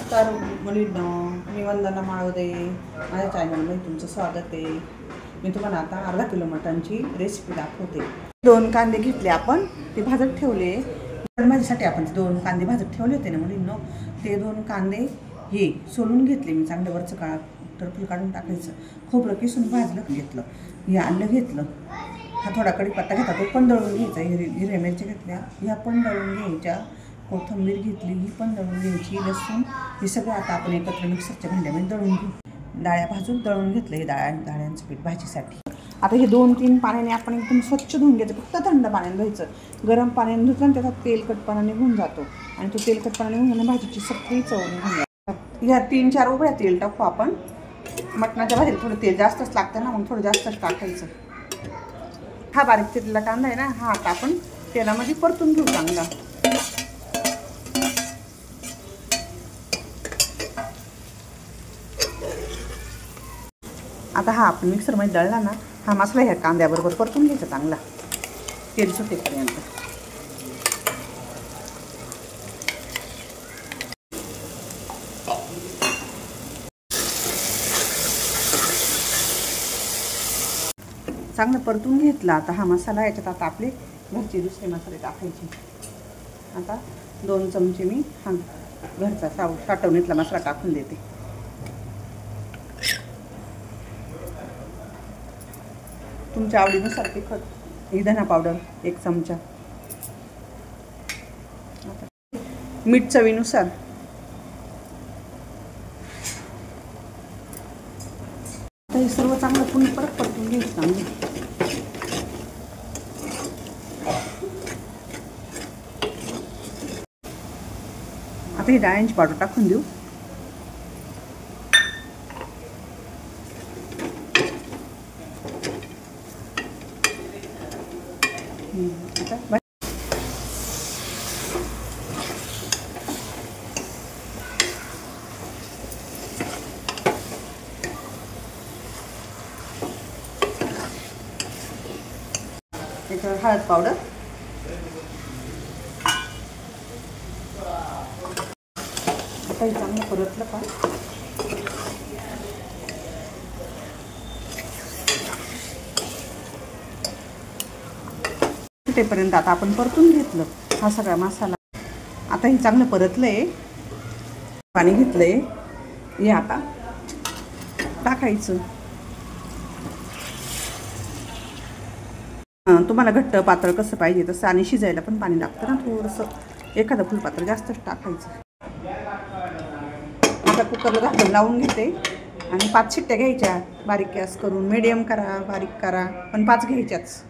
नमस्कार मुलींनो, मी वंदना माळोदे. माझ्या चॅनलमध्ये तुमचं स्वागत आहे. मी तुम्हाला आता अर्धा किलो मटनची रेसिपी दाखवते. 2 कांदे घेतले आपण, ते भाजत ठेवले. भाजीसाठी आपण 2 कांदे भाजत ठेवले होते ना मुलींनो, ते 2 कांदे हे सोलून घेतले मी. चांगलं वरचं टरफल काढून टाकायचं. खोबरं किसून भाजलं घेतलं. हे आलं घेतलं. हा थोडा कढीपत्ता घेतला, तो पण दळून घ्यायचा. हिरव्या मिरच्या घेतल्या, ह्या पण दळून घ्यायच्या. कोथिंबीर घेतली, ही पण दळून घ्यायची. लसूण, हे सगळं आता आपण एकत्र मिक्सरच्या भांड्यामध्ये दळून घेऊ. डाळ्या भाजून दळून घेतलं हे डाळ्यांचं पीठ भाजीसाठी. आता हे 2-3 पाण्याने आपण एकदम स्वच्छ धुवून घ्यायचं. फक्त थंड पाण्याने धुवायचं. गरम पाण्याने धुतलं त्याचा तेलकटपणा निघून जातो आणि तो तेलकटपणा निघून गेला भाजीची सगळी चव निघून जाते. ह्या 3-4 उभ्या तेल टाकू आपण. मटणाच्या भाजीला थोडं तेल जास्तच लागतं ना, मग थोडं जास्तच टाकायचं. हा बारीक चिरलेला कांदा आहे ना, हा आता आपण तेलामध्ये परतून घेऊ चांगला. आता हा आपण मिक्सरमध्ये दळला ना, हा मसाला ह्या कांद्याबरोबर परतून घ्यायचा चांगला तेल सुटेपर्यंत. चांगलं परतून घेतला. आता हा मसाला याच्यात आता आपले घरचे दुसरे मसाले टाकायचे. आता 2 चमचे मी हा घरचा साठवणीतला मसाला टाकून देते. तुमच्या आवडीनुसार तिखट, ही धना पावडर 1 चमचा, मीठ चवीनुसार. आता हे सर्व चांगलं पुन्हा परत परतून घ्यायचं चांगलं. आता ही डाळींची पावडर टाकून देऊ. आता त्याच्यावर हळद पावडर, आता हे चांगलं परतलं का सुटेपर्यंत आता आपण परतून घेतलं हा सगळा मसाला. आता हे चांगलं परतलंय, पाणी घेतलंय, हे आता टाकायचं. तुम्हाला घट्ट पातळ कसं पाहिजे तसं, आणि शिजायला पण पाणी लागतं ना थोडंसं. एखादं फुलपात्र जास्तच टाकायचं. आता कुकरला झाकण लावून घेते आणि 5 शिट्ट्या घ्यायच्या. बारीक गॅस करून, मीडियम करा, बारीक करा, पण 5 घ्यायच्याच.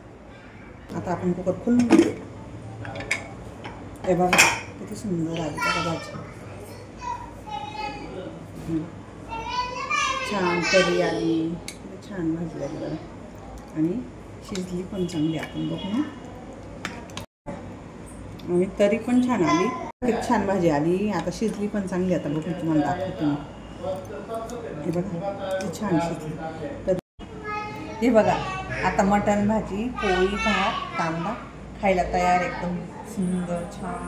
आता आपण कुकर खोलून घेऊ. हे बघा किती सुंदर आली बघा भाजी. छान तरी आली, छान भाजी आली बघा. आणि शिजली पण चांगली, आपण बघू. आणि तरी पण छान आली, खूप छान भाजी आली. आता शिजली पण चांगली. आता बघून तुम्हाला दाखवते मी. हे बघा किती छान शिजली. तर हे बघा आता मटण भाजी, पोळी, भात, कांदा खायला तयार, एकदम सुंदर छान.